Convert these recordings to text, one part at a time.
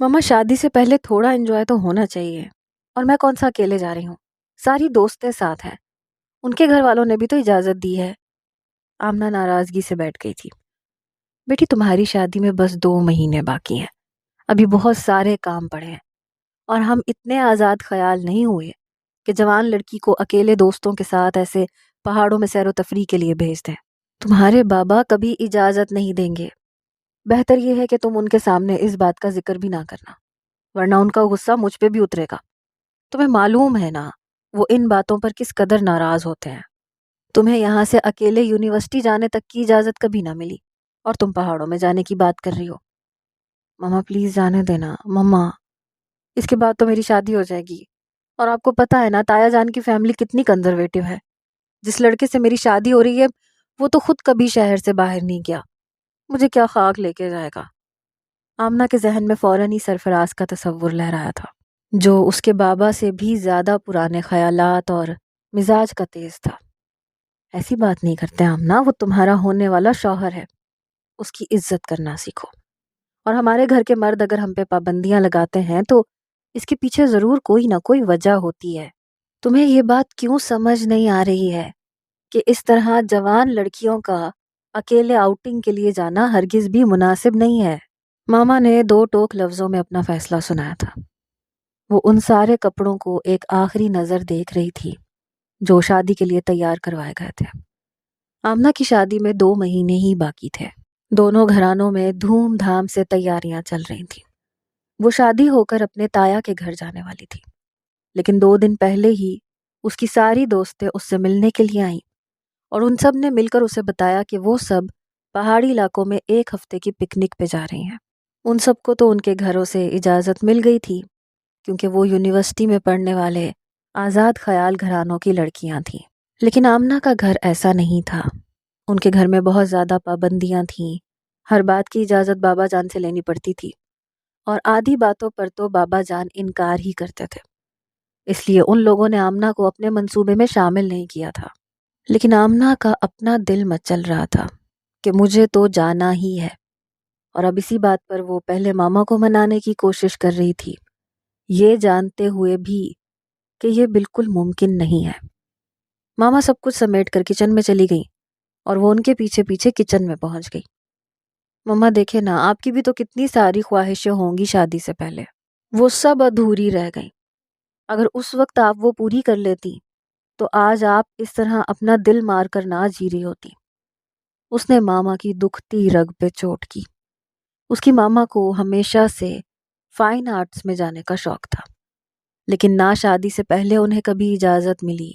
ماما شادی سے پہلے تھوڑا انجوائے تو ہونا چاہیے، اور میں کون سا اکیلے جا رہی ہوں، ساری دوستیں ساتھ ہیں، ان کے گھر والوں نے بھی تو اجازت دی ہے۔ آمنہ ناراضگی سے بیٹھ گئی تھی۔ بیٹی تمہاری شادی میں بس 2 مہینے باقی ہیں، ابھی بہت سارے کام پڑے ہیں، اور ہم اتنے آزاد خیال نہیں ہوئے کہ جوان لڑکی کو اکیلے دوستوں کے ساتھ ایسے پہاڑوں میں سیر و تفریح کے لیے بھیج دیں۔ تمہارے بابا کبھی اجازت نہیں دیں گے، بہتر یہ ہے کہ تم ان کے سامنے اس بات کا ذکر بھی نہ کرنا، ورنہ ان کا غصہ مجھ پہ بھی اترے گا۔ تمہیں معلوم ہے نا وہ ان باتوں پر کس قدر ناراض ہوتے ہیں۔ تمہیں یہاں سے اکیلے یونیورسٹی جانے تک کی اجازت کبھی نہ ملی، اور تم پہاڑوں میں جانے کی بات کر رہی ہو۔ ماما پلیز جانے دینا ماما، اس کے بعد تو میری شادی ہو جائے گی، اور آپ کو پتہ ہے نا تایا جان کی فیملی کتنی کنزرویٹو ہے۔ جس لڑکے سے میری شادی ہو رہی ہے وہ تو خود کبھی شہر سے باہر نہیں گیا، مجھے کیا خاک لے کے جائے گا۔ آمنہ کے ذہن میں فوراً ہی سرفراز کا تصور لہرایا تھا، جو اس کے بابا سے بھی زیادہ پرانے خیالات اور مزاج کا تیز تھا۔ ایسی بات نہیں کرتے آمنہ، وہ تمہارا ہونے والا شوہر ہے، اس کی عزت کرنا سیکھو۔ اور ہمارے گھر کے مرد اگر ہم پہ پابندیاں لگاتے ہیں تو اس کے پیچھے ضرور کوئی نہ کوئی وجہ ہوتی ہے۔ تمہیں یہ بات کیوں سمجھ نہیں آ رہی ہے کہ اس طرح جوان لڑکیوں کا اکیلے آؤٹنگ کے لیے جانا ہرگز بھی مناسب نہیں ہے۔ ماما نے 2 ٹوک لفظوں میں اپنا فیصلہ سنایا تھا۔ وہ ان سارے کپڑوں کو ایک آخری نظر دیکھ رہی تھی جو شادی کے لیے تیار کروائے گئے تھے۔ آمنہ کی شادی میں 2 مہینے ہی باقی تھے۔ دونوں گھرانوں میں دھوم دھام سے تیاریاں چل رہی تھیں۔ وہ شادی ہو کر اپنے تایا کے گھر جانے والی تھی، لیکن 2 دن پہلے ہی اس کی ساری دوستیں اس سے ملنے کے لیے آئیں، اور ان سب نے مل کر اسے بتایا کہ وہ سب پہاڑی علاقوں میں 1 ہفتے کی پکنک پہ جا رہی ہیں۔ ان سب کو تو ان کے گھروں سے اجازت مل گئی تھی، کیونکہ وہ یونیورسٹی میں پڑھنے والے آزاد خیال گھرانوں کی لڑکیاں تھیں۔ لیکن آمنہ کا گھر ایسا نہیں تھا۔ ان کے گھر میں بہت زیادہ پابندیاں تھیں، ہر بات کی اجازت بابا جان سے لینی پڑتی تھی، اور آدھی باتوں پر تو بابا جان انکار ہی کرتے تھے۔ اس لیے ان لوگوں نے آمنہ کو اپنے منصوبے میں شامل نہیں کیا تھا۔ لیکن آمنہ کا اپنا دل مچل رہا تھا کہ مجھے تو جانا ہی ہے، اور اب اسی بات پر وہ پہلے ماما کو منانے کی کوشش کر رہی تھی، یہ جانتے ہوئے بھی کہ یہ بالکل ممکن نہیں ہے۔ ماما سب کچھ سمیٹ کر کچن میں چلی گئی، اور وہ ان کے پیچھے پیچھے کچن میں پہنچ گئی۔ ماما دیکھے نا، آپ کی بھی تو کتنی ساری خواہشیں ہوں گی شادی سے پہلے، وہ سب ادھوری رہ گئیں۔ اگر اس وقت آپ وہ پوری کر لیتی تو آج آپ اس طرح اپنا دل مار کر نہ جی رہی ہوتی۔ اس نے ماما کی دکھتی رگ پہ چوٹ کی۔ اس کی ماما کو ہمیشہ سے فائن آرٹس میں جانے کا شوق تھا، لیکن نہ شادی سے پہلے انہیں کبھی اجازت ملی،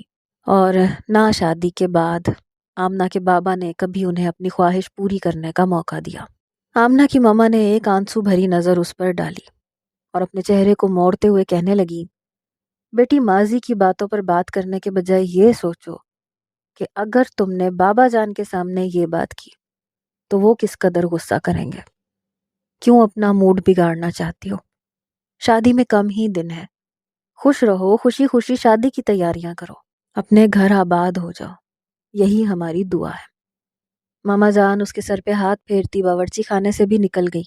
اور نہ شادی کے بعد آمنہ کے بابا نے کبھی انہیں اپنی خواہش پوری کرنے کا موقع دیا۔ آمنہ کی ماما نے ایک آنسو بھری نظر اس پر ڈالی اور اپنے چہرے کو موڑتے ہوئے کہنے لگی، بیٹی ماضی کی باتوں پر بات کرنے کے بجائے یہ سوچو کہ اگر تم نے بابا جان کے سامنے یہ بات کی تو وہ کس قدر غصہ کریں گے۔ کیوں اپنا موڈ بگاڑنا چاہتی ہو؟ شادی میں کم ہی دن ہے، خوش رہو، خوشی خوشی شادی کی تیاریاں کرو، اپنے گھر آباد ہو جاؤ، یہی ہماری دعا ہے۔ ماما جان اس کے سر پہ ہاتھ پھیرتی باورچی خانے سے بھی نکل گئی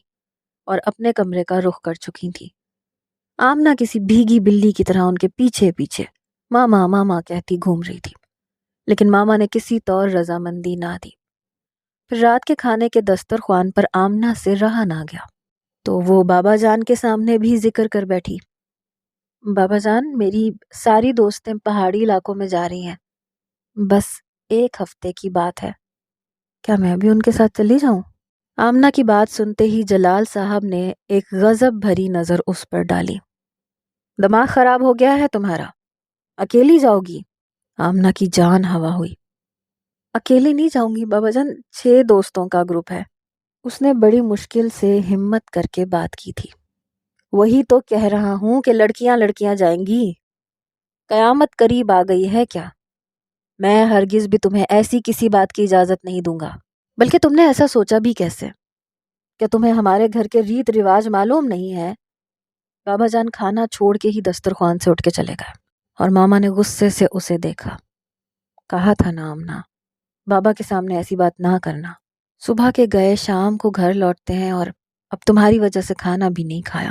اور اپنے کمرے کا رخ کر چکی تھی۔ آمنہ کسی بھیگی بلی کی طرح ان کے پیچھے پیچھے ماما ماما کہتی گھوم رہی تھی، لیکن ماما نے کسی طور رضامندی نہ دی۔ پھر رات کے کھانے کے دسترخوان پر آمنہ سے رہا نہ گیا، تو وہ بابا جان کے سامنے بھی ذکر کر بیٹھی، بابا جان میری ساری دوستیں پہاڑی علاقوں میں جا رہی ہیں، بس 1 ہفتے کی بات ہے، کیا میں بھی ان کے ساتھ چلی جاؤں؟ آمنہ کی بات سنتے ہی جلال صاحب نے ایک غضب بھری نظر اس پر ڈالی۔ دماغ خراب ہو گیا ہے تمہارا؟ اکیلی جاؤ گی؟ آمنہ کی جان ہوا ہوئی۔ اکیلی نہیں جاؤں گی بابا جان، 6 دوستوں کا گروپ ہے۔ اس نے بڑی مشکل سے ہمت کر کے بات کی تھی۔ وہی تو کہہ رہا ہوں کہ لڑکیاں لڑکیاں جائیں گی، قیامت قریب آ گئی ہے کیا؟ میں ہرگز بھی تمہیں ایسی کسی بات کی اجازت نہیں دوں گا۔ بلکہ تم نے ایسا سوچا بھی کیسے؟ کیا تمہیں ہمارے گھر کے ریت رواج معلوم نہیں ہے؟ بابا جان کھانا چھوڑ کے ہی دسترخوان سے اٹھ کے چلے گئے، اور ماما نے غصے سے اسے دیکھا۔ کہا تھا نا آمنہ، بابا کے سامنے ایسی بات نہ کرنا۔ صبح کے گئے شام کو گھر لوٹتے ہیں، اور اب تمہاری وجہ سے کھانا بھی نہیں کھایا۔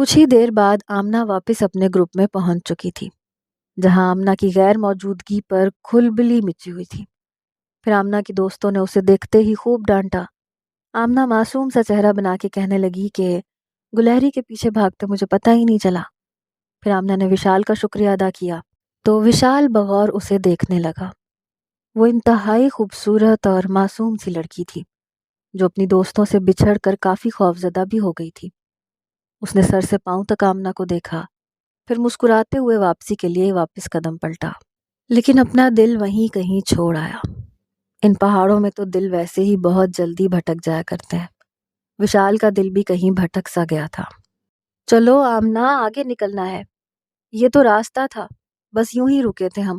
کچھ ہی دیر بعد آمنہ واپس اپنے گروپ میں پہنچ چکی تھی، جہاں آمنہ کی غیر موجودگی پر کھلبلی مچی ہوئی تھی۔ پھر آمنہ کی دوستوں نے اسے دیکھتے ہی خوب ڈانٹا۔ آمنہ معصوم سا چہرہ بنا کے کہنے لگی کہ گلہری کے پیچھے بھاگتے مجھے پتہ ہی نہیں چلا۔ پھر آمنہ نے وشال کا شکریہ ادا کیا تو وشال بغور اسے دیکھنے لگا۔ وہ انتہائی خوبصورت اور معصوم سی لڑکی تھی جو اپنی دوستوں سے بچھڑ کر کافی خوفزدہ بھی ہو گئی تھی۔ اس نے سر سے پاؤں تک آمنہ کو دیکھا، پھر مسکراتے ہوئے واپسی کے لیے واپس قدم پلٹا، لیکن اپنا دل وہیں کہیں چھوڑ آیا۔ ان پہاڑوں میں تو دل ویسے ہی بہت جلدی بھٹک جایا کرتے ہیں۔ وشال کا دل بھی کہیں بھٹک سا گیا تھا۔ چلو آمنہ، آگے نکلنا ہے، یہ تو راستہ تھا، بس یوں ہی رکے تھے ہم،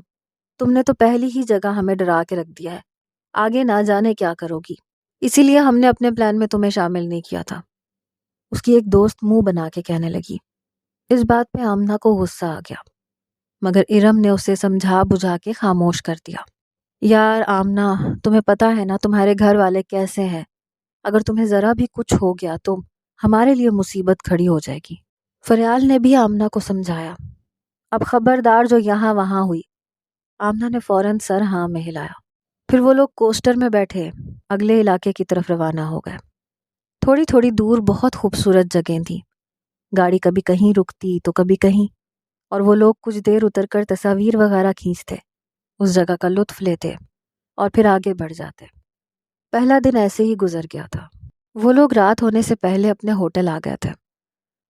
تم نے تو پہلی ہی جگہ ہمیں ڈرا کے رکھ دیا ہے، آگے نہ جانے کیا کرو گی، اسی لیے ہم نے اپنے پلان میں تمہیں شامل نہیں کیا تھا، اس کی ایک دوست منہ بنا کے کہنے لگی۔ اس بات پہ آمنہ کو غصہ آ گیا، مگر ارم نے اسے سمجھا بجھا کے خاموش کر دیا۔ یار آمنہ، تمہیں پتہ ہے نا تمہارے گھر والے کیسے ہیں، اگر تمہیں ذرا بھی کچھ ہو گیا تو ہمارے لیے مصیبت کھڑی ہو جائے گی۔ فریال نے بھی آمنہ کو سمجھایا، اب خبردار جو یہاں وہاں ہوئی۔ آمنہ نے فوراً سر ہاں میں ہلایا۔ پھر وہ لوگ کوسٹر میں بیٹھے اگلے علاقے کی طرف روانہ ہو گئے۔ تھوڑی تھوڑی دور بہت خوبصورت جگہیں تھیں، گاڑی کبھی کہیں رکتی تو کبھی کہیں، اور وہ لوگ کچھ دیر اتر کر تصاویر وغیرہ کھینچتے، اس جگہ کا لطف لیتے اور پھر آگے بڑھ جاتے۔ پہلا دن ایسے ہی گزر گیا تھا۔ وہ لوگ رات ہونے سے پہلے اپنے ہوٹل آ گئے تھے۔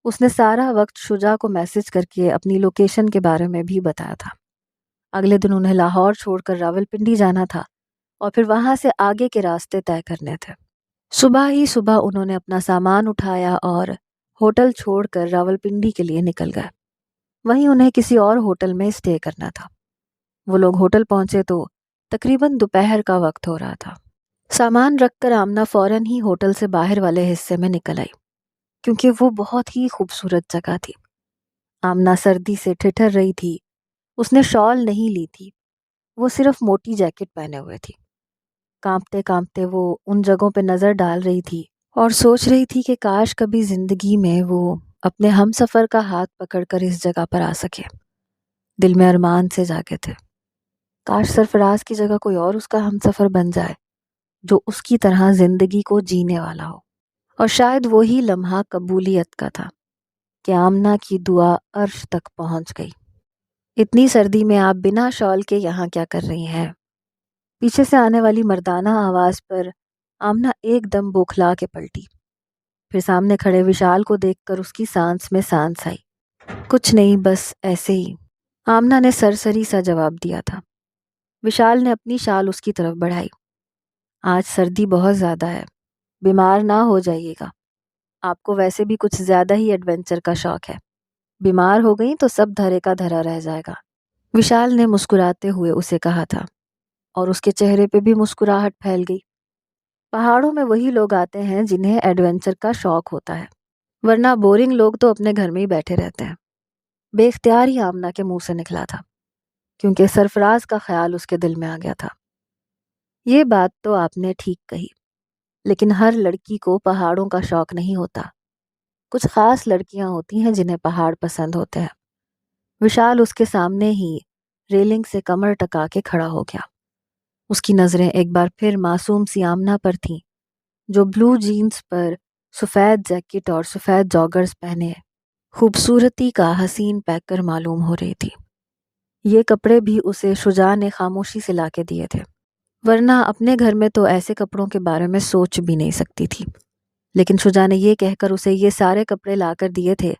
اس نے سارا وقت شجاع کو میسج کر کے اپنی لوکیشن کے بارے میں بھی بتایا تھا۔ اگلے دن انہیں لاہور چھوڑ کر راولپنڈی جانا تھا اور پھر وہاں سے آگے کے راستے طے کرنے تھے۔ صبح ہی صبح انہوں نے اپنا سامان اٹھایا اور ہوٹل چھوڑ کر راولپنڈی کے لیے نکل گئے۔ وہیں انہیں کسی اور ہوٹل میں اسٹے کرنا تھا۔ وہ لوگ ہوٹل پہنچے تو تقریباً دوپہر کا وقت ہو رہا تھا۔ سامان رکھ کر آمنہ فوراً ہی ہوٹل سے باہر والے حصے میں نکل آئی، کیونکہ وہ بہت ہی خوبصورت جگہ تھی۔ آمنہ سردی سے ٹھٹھر رہی تھی، اس نے شال نہیں لی تھی، وہ صرف موٹی جیکٹ پہنے ہوئے تھی۔ کانپتے کانپتے وہ ان جگہوں پہ نظر ڈال رہی تھی اور سوچ رہی تھی کہ کاش کبھی زندگی میں وہ اپنے ہم سفر کا ہاتھ پکڑ کر اس جگہ پر آ سکے۔ دل میں ارمان سے جاگے تھے، کاش سرفراز کی جگہ کوئی اور اس کا ہم سفر بن جائے جو اس کی طرح زندگی کو جینے والا ہو۔ اور شاید وہی لمحہ قبولیت کا تھا کہ آمنہ کی دعا عرش تک پہنچ گئی۔ اتنی سردی میں آپ بنا شال کے یہاں کیا کر رہی ہیں؟ پیچھے سے آنے والی مردانہ آواز پر آمنہ ایک دم بوکھلا کے پلٹی، پھر سامنے کھڑے وشال کو دیکھ کر اس کی سانس میں سانس آئی۔ کچھ نہیں، بس ایسے ہی، آمنہ نے سرسری سا جواب دیا تھا۔ وشال نے اپنی شال اس کی طرف بڑھائی۔ آج سردی بہت زیادہ ہے، بیمار نہ ہو جائیے گا، آپ کو ویسے بھی کچھ زیادہ ہی ایڈونچر کا شوق ہے، بیمار ہو گئی تو سب دھرے کا دھرا رہ جائے گا، وشال نے مسکراتے ہوئے اسے کہا تھا، اور اس کے چہرے پہ بھی مسکراہٹ پھیل گئی۔ پہاڑوں میں وہی لوگ آتے ہیں جنہیں ایڈونچر کا شوق ہوتا ہے، ورنہ بورنگ لوگ تو اپنے گھر میں ہی بیٹھے رہتے ہیں۔ بے اختیار ہی آمنہ کے منہ سے نکلا تھا، کیونکہ سرفراز کا خیال اس کے دل میں آ گیا تھا۔ یہ بات تو آپ نے ٹھیک کہی، لیکن ہر لڑکی کو پہاڑوں کا شوق نہیں ہوتا، کچھ خاص لڑکیاں ہوتی ہیں جنہیں پہاڑ پسند ہوتے ہیں۔ وشال اس کے سامنے ہی ریلنگ سے کمر ٹکا کے کھڑا ہو گیا۔ اس کی نظریں ایک بار پھر معصوم سی آمنہ پر تھیں، جو بلو جینز پر سفید جیکٹ اور سفید جاگرز پہنے خوبصورتی کا حسین پیکر معلوم ہو رہی تھی۔ یہ کپڑے بھی اسے شجاع نے خاموشی سے لا کے دیے تھے، ورنہ اپنے گھر میں تو ایسے کپڑوں کے بارے میں سوچ بھی نہیں سکتی تھی، لیکن شجاع نے یہ کہہ کر اسے یہ سارے کپڑے لا کر دیے تھے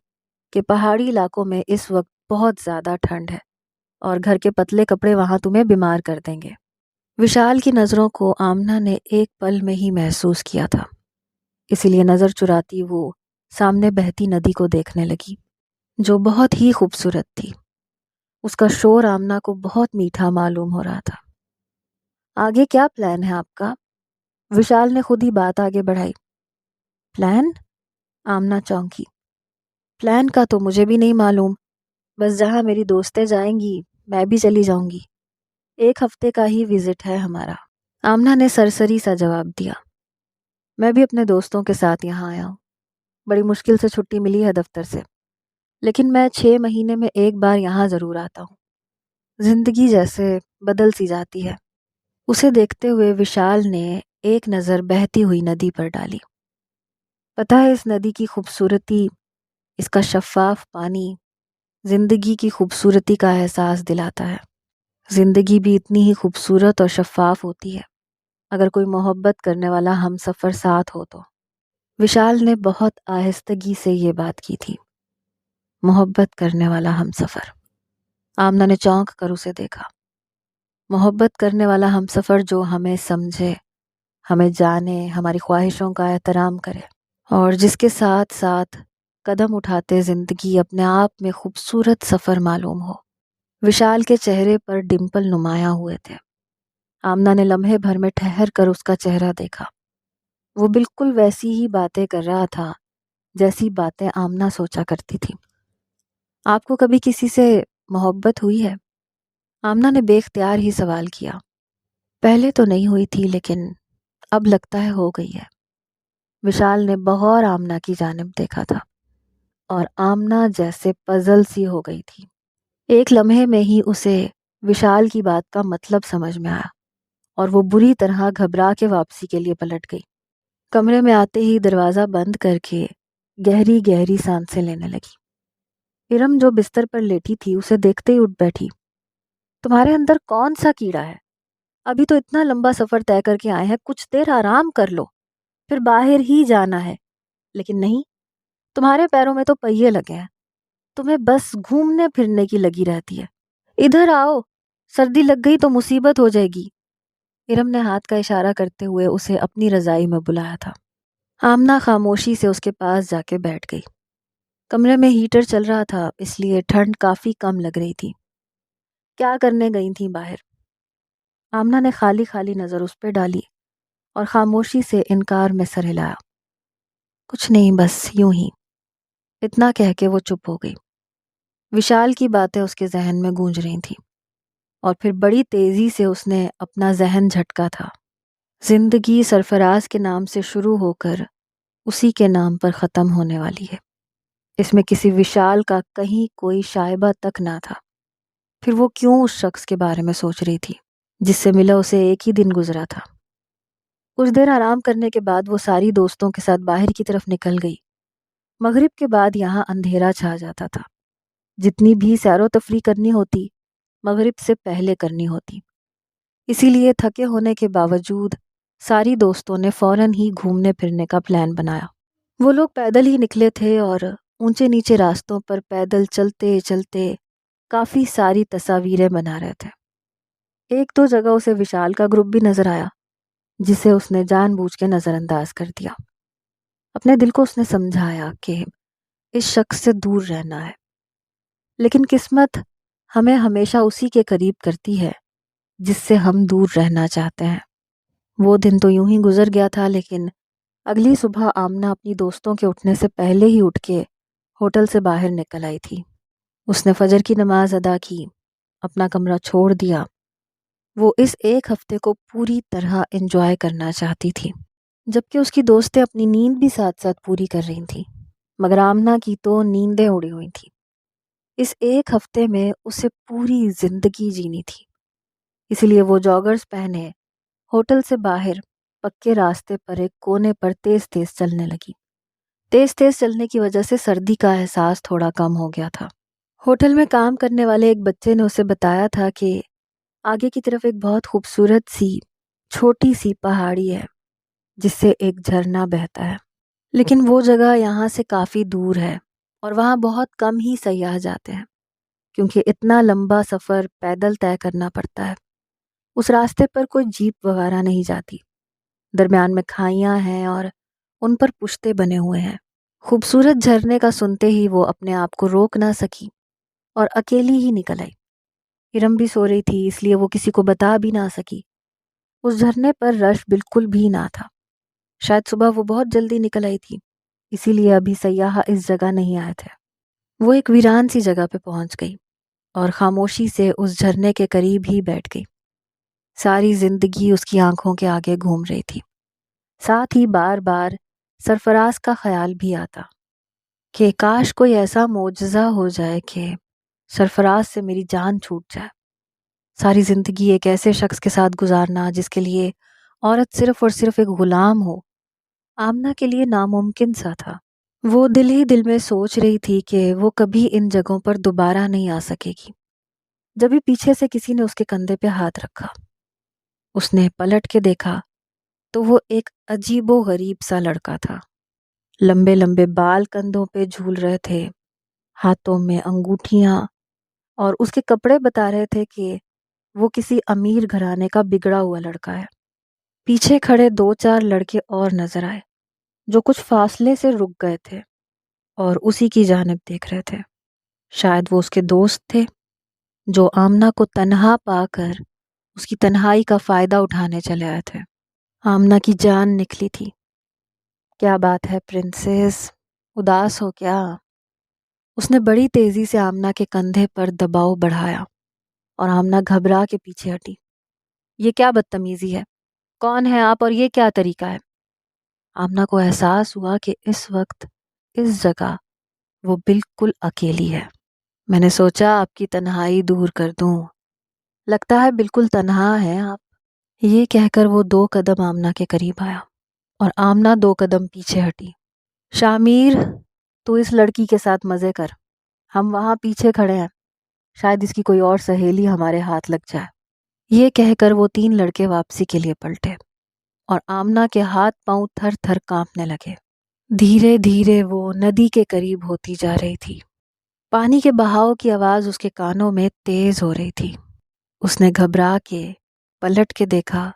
کہ پہاڑی علاقوں میں اس وقت بہت زیادہ ٹھنڈ ہے اور گھر کے پتلے کپڑے وہاں تمہیں بیمار کر دیں گے۔ وشال کی نظروں کو آمنہ نے ایک پل میں ہی محسوس کیا تھا، اسی لیے نظر چراتی وہ سامنے بہتی ندی کو دیکھنے لگی، جو بہت ہی خوبصورت تھی۔ اس کا شور آمنہ کو بہت میٹھا معلوم ہو رہا تھا۔ آگے کیا پلان ہے آپ کا؟ وشال نے خود ہی بات آگے بڑھائی۔ پلان؟ آمنہ چونکی۔ پلان کا تو مجھے بھی نہیں معلوم، بس جہاں میری دوستیں جائیں گی میں بھی چلی جاؤں گی، ایک ہفتے کا ہی وزٹ ہے ہمارا۔ آمنہ نے سرسری سا جواب دیا۔ میں بھی اپنے دوستوں کے ساتھ یہاں آیا ہوں، بڑی مشکل سے چھٹی ملی ہے دفتر سے، لیکن میں 6 مہینے میں ایک بار یہاں ضرور آتا ہوں۔ زندگی جیسے بدل سی جاتی ہے۔ اسے دیکھتے ہوئے وشال نے ایک نظر بہتی ہوئی ندی پر ڈالی۔ پتہ ہے اس ندی کی خوبصورتی، اس کا شفاف پانی زندگی کی خوبصورتی کا احساس دلاتا ہے۔ زندگی بھی اتنی ہی خوبصورت اور شفاف ہوتی ہے اگر کوئی محبت کرنے والا ہم سفر ساتھ ہو تو۔ وشال نے بہت آہستگی سے یہ بات کی تھی، محبت کرنے والا ہم سفر۔ آمنہ نے چونک کر اسے دیکھا۔ محبت کرنے والا ہم سفر جو ہمیں سمجھے، ہمیں جانے، ہماری خواہشوں کا احترام کرے، اور جس کے ساتھ ساتھ قدم اٹھاتے زندگی اپنے آپ میں خوبصورت سفر معلوم ہو۔ وشال کے چہرے پر ڈمپل نمایاں ہوئے تھے۔ آمنہ نے لمحے بھر میں ٹھہر کر اس کا چہرہ دیکھا۔ وہ بالکل ویسی ہی باتیں کر رہا تھا جیسی باتیں آمنہ سوچا کرتی تھی۔ آپ کو کبھی کسی سے محبت ہوئی ہے؟ آمنہ نے بے اختیار ہی سوال کیا۔ پہلے تو نہیں ہوئی تھی لیکن اب لگتا ہے ہو گئی ہے۔ وشال نے بغور آمنہ کی جانب دیکھا تھا اور آمنہ جیسے پزل سی ہو گئی تھی۔ ایک لمحے میں ہی اسے وشال کی بات کا مطلب سمجھ میں آیا اور وہ بری طرح گھبرا کے واپسی کے لیے پلٹ گئی۔ کمرے میں آتے ہی دروازہ بند کر کے گہری گہری سانسیں لینے لگی۔ ارم جو بستر پر لیٹی تھی اسے دیکھتے ہی اٹھ بیٹھی۔ تمہارے اندر کون سا کیڑا ہے؟ ابھی تو اتنا لمبا سفر طے کر کے آئے ہیں، کچھ دیر آرام کر لو، پھر باہر ہی جانا ہے۔ لیکن نہیں، تمہارے پیروں میں تو پہیے لگے ہیں، تمہیں بس گھومنے پھرنے کی لگی رہتی ہے۔ ادھر آؤ، سردی لگ گئی تو مصیبت ہو جائے گی۔ ارم نے ہاتھ کا اشارہ کرتے ہوئے اسے اپنی رضائی میں بلایا تھا۔ آمنہ خاموشی سے اس کے پاس جا کے بیٹھ گئی۔ کمرے میں ہیٹر چل رہا تھا اس لیے ٹھنڈ کافی کم لگ رہی تھی۔ کیا کرنے گئی تھی باہر؟ آمنہ نے خالی خالی نظر اس پہ ڈالی اور خاموشی سے انکار میں سر ہلایا۔ کچھ نہیں، بس یوں ہی۔ اتنا کہہ کے وہ چپ ہو گئی۔ وشال کی باتیں اس کے ذہن میں گونج رہی تھیں اور پھر بڑی تیزی سے اس نے اپنا ذہن جھٹکا تھا۔ زندگی سرفراز کے نام سے شروع ہو کر اسی کے نام پر ختم ہونے والی ہے۔ اس میں کسی وشال کا کہیں کوئی شائبہ تک نہ تھا۔ پھر وہ کیوں اس شخص کے بارے میں سوچ رہی تھی جس سے ملا اسے ایک ہی دن گزرا تھا؟ کچھ دیر آرام کرنے کے بعد وہ ساری دوستوں کے ساتھ باہر کی طرف نکل گئی۔ مغرب کے بعد یہاں اندھیرا چھا جاتا تھا۔ جتنی بھی سیر و تفریح کرنی ہوتی مغرب سے پہلے کرنی ہوتی، اسی لیے تھکے ہونے کے باوجود ساری دوستوں نے فوراً ہی گھومنے پھرنے کا پلان بنایا۔ وہ لوگ پیدل ہی نکلے تھے اور اونچے نیچے راستوں پر پیدل چلتے چلتے کافی ساری تصاویریں بنا رہے تھے۔ ایک دو جگہ اسے وشال کا گروپ بھی نظر آیا جسے اس نے جان بوجھ کے نظر انداز کر دیا۔ اپنے دل کو اس نے سمجھایا کہ اس شخص سے دور رہنا ہے، لیکن قسمت ہمیں ہمیشہ اسی کے قریب کرتی ہے جس سے ہم دور رہنا چاہتے ہیں۔ وہ دن تو یوں ہی گزر گیا تھا، لیکن اگلی صبح آمنہ اپنی دوستوں کے اٹھنے سے پہلے ہی اٹھ کے ہوٹل سے باہر نکل آئی تھی۔ اس نے فجر کی نماز ادا کی، اپنا کمرہ چھوڑ دیا۔ وہ اس ایک ہفتے کو پوری طرح انجوائے کرنا چاہتی تھی، جبکہ اس کی دوستیں اپنی نیند بھی ساتھ ساتھ پوری کر رہی تھیں، مگر آمنہ کی تو نیندیں اڑی ہوئی تھیں۔ اس ایک ہفتے میں اسے پوری زندگی جینی تھی، اس لیے وہ جاگرز پہنے ہوٹل سے باہر پکے راستے پر ایک کونے پر تیز تیز چلنے لگی۔ تیز تیز چلنے کی وجہ سے سردی کا احساس تھوڑا کم ہو گیا تھا۔ ہوٹل میں کام کرنے والے ایک بچے نے اسے بتایا تھا کہ آگے کی طرف ایک بہت خوبصورت سی چھوٹی سی پہاڑی ہے جس سے ایک جھرنا بہتا ہے، لیکن وہ جگہ یہاں سے کافی دور ہے اور وہاں بہت کم ہی سیاح جاتے ہیں کیونکہ اتنا لمبا سفر پیدل طے کرنا پڑتا ہے۔ اس راستے پر کوئی جیپ وغیرہ نہیں جاتی، درمیان میں کھائیاں ہیں اور ان پر پشتے بنے ہوئے ہیں۔ خوبصورت جھرنے کا سنتے ہی وہ اپنے آپ کو روک نہ سکی اور اکیلی ہی نکل آئی۔ ارم بھی سو رہی تھی اس لیے وہ کسی کو بتا بھی نہ سکی۔ اس جھرنے پر رش بالکل بھی نہ تھا، شاید صبح وہ بہت جلدی نکل آئی تھی اسی لیے ابھی سیاح اس جگہ نہیں آئے تھے۔ وہ ایک ویران سی جگہ پہ پہنچ گئی اور خاموشی سے اس جھرنے کے قریب ہی بیٹھ گئی۔ ساری زندگی اس کی آنکھوں کے آگے گھوم رہی تھی، ساتھ ہی بار بار سرفراز کا خیال بھی آتا۔ کہ کاش کوئی ایسا معجزہ ہو جائے کہ سرفراز سے میری جان چھوٹ جائے۔ ساری زندگی ایک ایسے شخص کے ساتھ گزارنا جس کے لیے عورت صرف اور صرف ایک غلام ہو، آمنہ کے لیے ناممکن سا تھا۔ وہ دل ہی دل میں سوچ رہی تھی کہ وہ کبھی ان جگہوں پر دوبارہ نہیں آ سکے گی۔ جبھی پیچھے سے کسی نے اس کے کندھے پہ ہاتھ رکھا، اس نے پلٹ کے دیکھا تو وہ ایک عجیب و غریب سا لڑکا تھا۔ لمبے لمبے بال کندھوں پہ جھول رہے تھے، ہاتھوں میں انگوٹھیاں، اور اس کے کپڑے بتا رہے تھے کہ وہ کسی امیر گھرانے کا بگڑا ہوا لڑکا ہے۔ پیچھے کھڑے دو چار لڑکے اور نظر آئے جو کچھ فاصلے سے رک گئے تھے اور اسی کی جانب دیکھ رہے تھے۔ شاید وہ اس کے دوست تھے جو آمنہ کو تنہا پا کر اس کی تنہائی کا فائدہ اٹھانے چلے آئے تھے۔ آمنہ کی جان نکلی تھی۔ کیا بات ہے پرنسس، اداس ہو کیا؟ اس نے بڑی تیزی سے آمنہ کے کندھے پر دباؤ بڑھایا اور آمنہ گھبرا کے پیچھے ہٹی۔ یہ کیا بدتمیزی ہے؟ کون ہے آپ اور یہ کیا طریقہ ہے؟ آمنہ کو احساس ہوا کہ اس وقت اس جگہ وہ بالکل اکیلی ہے۔ میں نے سوچا آپ کی تنہائی دور کر دوں، لگتا ہے بالکل تنہا ہے آپ۔ یہ کہہ کر وہ 2 قدم آمنہ کے قریب آیا اور آمنہ 2 قدم پیچھے ہٹی۔ شامیر، تو اس لڑکی کے ساتھ مزے کر، ہم وہاں پیچھے کھڑے ہیں، شاید اس کی کوئی اور سہیلی ہمارے ہاتھ لگ جائے۔ یہ کہہ کر وہ 3 لڑکے واپسی کے لیے پلٹے اور آمنہ کے ہاتھ پاؤں تھر تھر کانپنے لگے۔ دھیرے دھیرے وہ ندی کے قریب ہوتی جا رہی تھی۔ پانی کے بہاؤ کی آواز اس کے کانوں میں تیز ہو رہی تھی۔ اس نے گھبرا کے پلٹ کے دیکھا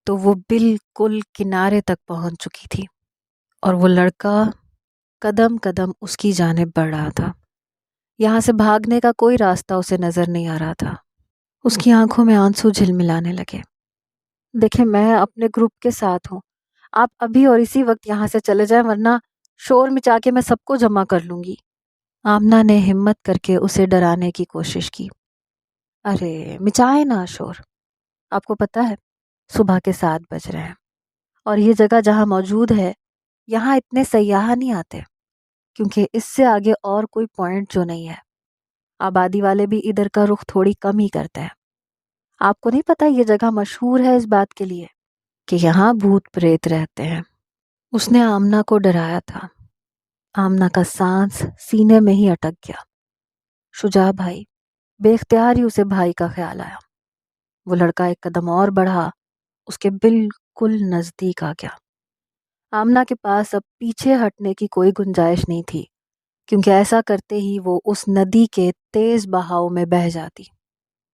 تو وہ بالکل کنارے تک پہنچ چکی تھی اور وہ لڑکا قدم قدم اس کی جانب بڑھ رہا تھا۔ یہاں سے بھاگنے کا کوئی راستہ اسے نظر نہیں آ رہا تھا۔ اس کی آنکھوں میں آنسو جھلملانے لگے۔ دیکھیں، میں اپنے گروپ کے ساتھ ہوں، آپ ابھی اور اسی وقت یہاں سے چلے جائیں ورنہ شور مچا کے میں سب کو جمع کر لوں گی۔ آمنہ نے ہمت کر کے اسے ڈرانے کی کوشش کی۔ ارے مچائے نا شور، آپ کو پتہ ہے صبح کے 7 بج رہے ہیں اور یہ جگہ جہاں موجود ہے یہاں اتنے سیاح نہیں آتے کیونکہ اس سے آگے اور کوئی پوائنٹ جو نہیں ہے۔ آبادی والے بھی ادھر کا رخ تھوڑی کم ہی کرتے ہیں۔ آپ کو نہیں پتہ یہ جگہ مشہور ہے اس بات کے لیے کہ یہاں بھوت پریت رہتے ہیں۔ اس نے آمنہ کو ڈرایا تھا۔ آمنہ کا سانس سینے میں ہی اٹک گیا۔ شجاع بھائی، بے اختیار ہی اسے بھائی کا خیال آیا۔ وہ لڑکا ایک قدم اور بڑھا، اس کے بالکل نزدیک آ گیا۔ آمنہ کے پاس اب پیچھے ہٹنے کی کوئی گنجائش نہیں تھی کیونکہ ایسا کرتے ہی وہ اس ندی کے تیز بہاؤ میں بہہ جاتی۔